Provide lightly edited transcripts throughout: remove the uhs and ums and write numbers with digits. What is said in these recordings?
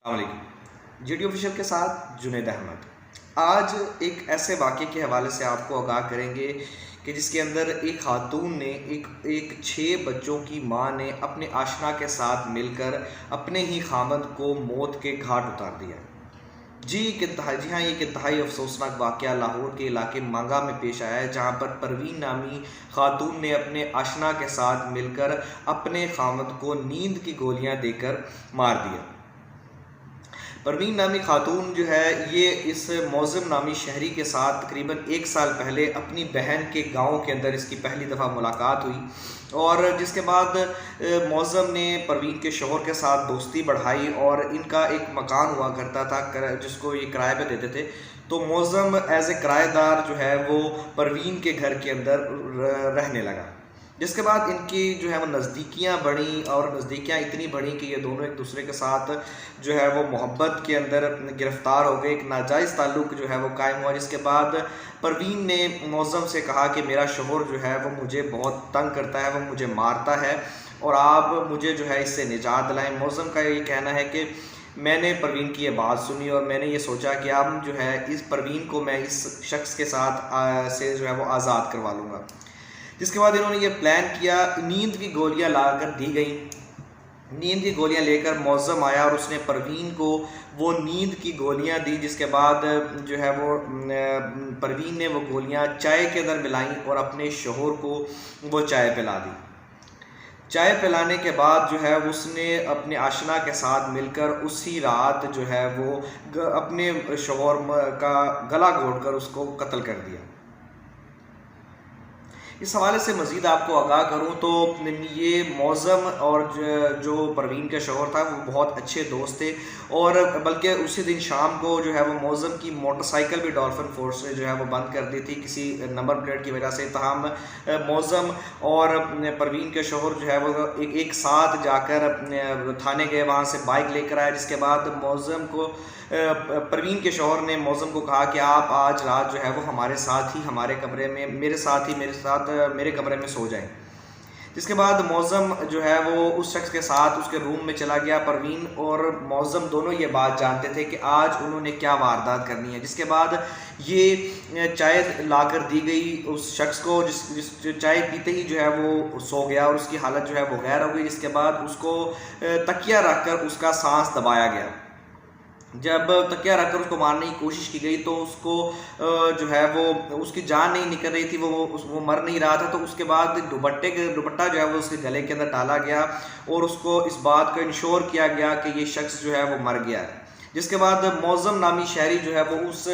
वालेकुम। GD official के साथ जुनैद अहमद। आज एक ऐसे वाक़े के हवाले से आपको आगाह करेंगे कि जिसके अंदर एक खातून ने एक 6 बच्चों की माँ ने अपने आशना के साथ मिलकर अपने ही खामद को मौत के घाट उतार दिया। जी हाँ, एक इंतहाई अफसोसनाक वाक़या लाहौर के इलाके मांगा में पेश आया है, जहाँ पर परवीन नामी खातून ने अपने आशना के साथ मिलकर अपने खामद को नींद की गोलियाँ देकर मार दिया। परवीन नामी खातून जो है ये इस मौज़म नामी शहरी के साथ तकरीबन 1 साल पहले अपनी बहन के गांव के अंदर इसकी पहली दफ़ा मुलाकात हुई और जिसके बाद मौज़म ने परवीन के शौहर के साथ दोस्ती बढ़ाई और इनका एक मकान हुआ करता था जिसको ये किराए पे देते थे। तो मौज़म एज़ ए किराएदार जो है वो परवीन के घर के अंदर रहने लगा। जिसके बाद इनकी जो है वो नज़दीकियाँ बढ़ी और नज़दीकियाँ इतनी बढ़ी कि ये दोनों एक दूसरे के साथ जो है वो मोहब्बत के अंदर गिरफ़्तार हो गए। एक नाजायज़ ताल्लुक़ जो है वो कायम हुआ, जिसके बाद परवीन ने मौज़म से कहा कि मेरा शौहर जो है वो मुझे बहुत तंग करता है, वो मुझे मारता है और आप मुझे जो है इससे निजात दिलाएँ। मौज़म का ये कहना है कि मैंने परवीन की ये बात सुनी और मैंने ये सोचा कि अब जो है इस परवीन को मैं इस शख्स के साथ से जो है वो आज़ाद करवा लूँगा। जिसके बाद इन्होंने ये प्लान किया, नींद की गोलियां लाकर दी गई। नींद की गोलियां लेकर मौज़म आया और उसने परवीन को वो नींद की गोलियां दी। जिसके बाद जो है वो परवीन ने वो गोलियां चाय के अंदर मिलाई और अपने शौहर को वो चाय पिला दी। चाय पिलाने के बाद जो है उसने अपने आशना के साथ मिलकर उसी रात जो है वो अपने शौहर का गला घोंटकर उसको कत्ल कर दिया। इस हवाले से मज़ीद आपको आगाह करूँ तो ये मौज़म और जो परवीन का शौहर था वो बहुत अच्छे दोस्त थे और बल्कि उसी दिन शाम को जो है वो मौज़म की मोटरसाइकिल भी डॉल्फिन फोर्स ने जो है वो बंद कर दी थी किसी नंबर प्लेट की वजह से। तमाम मौज़म और परवीन के शौहर जो है वो एक साथ जाकर थाने गए, वहाँ से बाइक लेकर आए। जिसके बाद मौज़म को परवीन के शौहर ने मौज़म को कहा कि आप आज रात जो है वो हमारे साथ ही हमारे कमरे में मेरे साथ मेरे कमरे में सो जाएं। जिसके बाद मौज़म जो है वो उस शख्स के साथ उसके रूम में चला गया। परवीन और मौज़म दोनों ये बात जानते थे कि आज उन्होंने क्या वारदात करनी है। जिसके बाद ये चाय लाकर दी गई उस शख्स को, जिस चाय पीते ही जो है वो सो गया और उसकी हालत जो है वो गैर हो गई। जिसके बाद उसको तकिया रखकर उसका सांस दबाया गया। जब तकिया रखकर उसको मारने की कोशिश की गई तो उसको जो है वो उसकी जान नहीं निकल रही थी, वो मर नहीं रहा था। तो उसके बाद दुपट्टा जो है वो उसके गले के अंदर डाला गया और उसको इस बात को इंश्योर किया गया कि ये शख्स जो है वो मर गया है। जिसके बाद मौज़म नामी शहरी जो है वो उस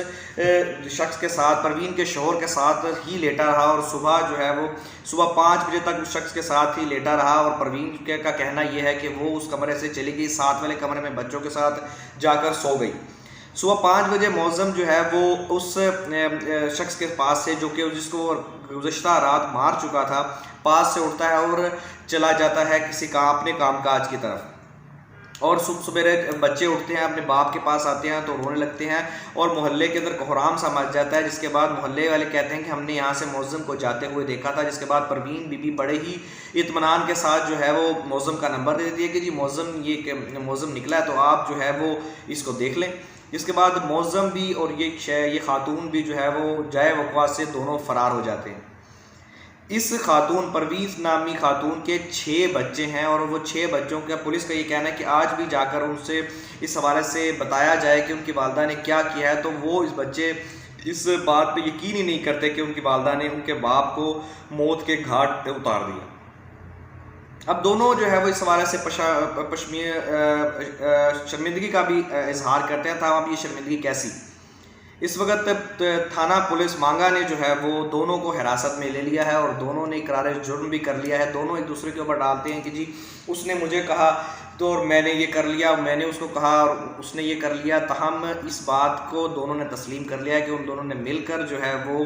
शख्स के साथ परवीन के शौहर के साथ ही लेटा रहा और सुबह 5 बजे तक उस शख्स के साथ ही लेटा रहा। और परवीन का कहना यह है कि वो उस कमरे से चली गई, साथ वाले कमरे में बच्चों के साथ जाकर सो गई। सुबह 5 बजे मौज़म जो है वो उस शख्स के पास से जिसको गुज़श्ता रात मार चुका था पास से उठता है और चला जाता है अपने कामकाज की तरफ। और सुबह सवेरे बच्चे उठते हैं, अपने बाप के पास आते हैं तो रोने लगते हैं और मोहल्ले के अंदर कोहराम सा मच जाता है। जिसके बाद मोहल्ले वाले कहते हैं कि हमने यहाँ से मौज़म को जाते हुए देखा था। जिसके बाद परवीन बीबी बड़े ही इत्मीनान के साथ जो है वो मौज़म का नंबर दे देती है कि जी मौज़म निकला है तो आप जो है वो इसको देख लें। जिसके बाद मौज़म भी और ये खातून भी जो है वो जाए वक़्वा से दोनों फ़रार हो जाते हैं। इस खातून परवीन नामी खातून के 6 बच्चे हैं और वो 6 बच्चों का पुलिस का ये कहना है कि आज भी जाकर उनसे इस हवाले से बताया जाए कि उनकी वालदा ने क्या किया है तो वो इस बच्चे इस बात पे यकीन ही नहीं करते कि उनकी वालदा ने उनके बाप को मौत के घाट पे उतार दिया। अब दोनों जो है वो इस हवाले से शर्मिंदगी का भी इजहार करते हैं। था अब ये शर्मिंदगी कैसी। इस वक्त थाना पुलिस मांगा ने जो है वो दोनों को हिरासत में ले लिया है और दोनों ने इकरार जुर्म भी कर लिया है। दोनों एक दूसरे के ऊपर डालते हैं कि जी उसने मुझे कहा तो मैंने ये कर लिया, मैंने उसको कहा और उसने ये कर लिया। तहम इस बात को दोनों ने तस्लीम कर लिया है कि उन दोनों ने मिलकर जो है वो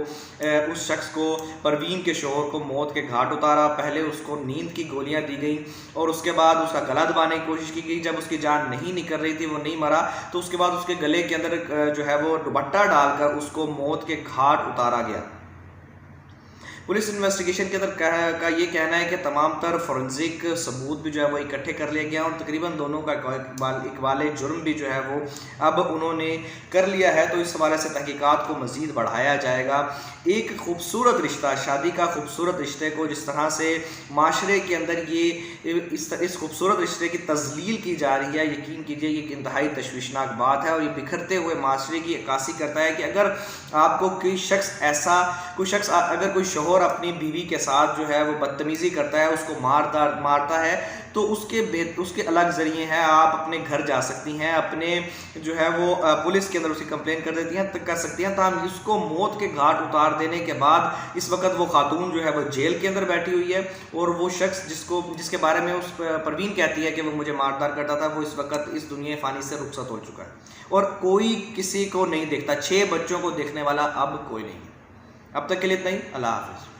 उस शख्स को परवीन के शौहर को मौत के घाट उतारा। पहले उसको नींद की गोलियां दी गई और उसके बाद उसका गला दबाने की कोशिश की गई। जब उसकी जान नहीं निकल रही थी, वो नहीं मरा, तो उसके बाद उसके गले के अंदर जो है वो दुपट्टा डालकर उसको मौत के घाट उतारा गया। पुलिस इन्वेस्टिगेशन के अंदर का ये कहना है कि तमाम तर फोरेंसिक सबूत भी जो है वो इकट्ठे कर लिया गया और तकरीबन दोनों का इकबाल जुर्म भी जो है वो अब उन्होंने कर लिया है। तो इस हवाले से तहकीकात को मज़ीद बढ़ाया जाएगा। एक खूबसूरत रिश्ता, शादी का खूबसूरत रिश्ते को जिस तरह से माशरे के अंदर ये इस खूबसूरत रिश्ते की तज़लील की जा रही है, यकीन कीजिए ये एक इंतहाई तशवीशनाक बात है और ये बिखरते हुए माशरे की अक्कासी करता है कि अगर आपको कोई शख्स अगर कोई शोहर अपनी बीवी के साथ जो है वो बदतमीज़ी करता है, उसको मारता है, तो उसके अलग ज़रिए हैं। आप अपने घर जा सकती हैं, अपने जो है वो पुलिस के अंदर उसकी कंप्लेन कर सकती हैं। ताकि उसको मौत के घाट उतार देने के बाद इस वक्त वो खातून जो है वो जेल के अंदर बैठी हुई है और वो शख्स जिसके बारे में उस परवीन कहती है कि वो मुझे मारदार करता था, वो इस वक्त इस दुनिया फ़ानी से रुखसत हो चुका है और कोई किसी को नहीं देखता। 6 बच्चों को देखने वाला अब कोई नहीं है। अब तक के लिए इतना ही। अल्लाह हाफ़िज़।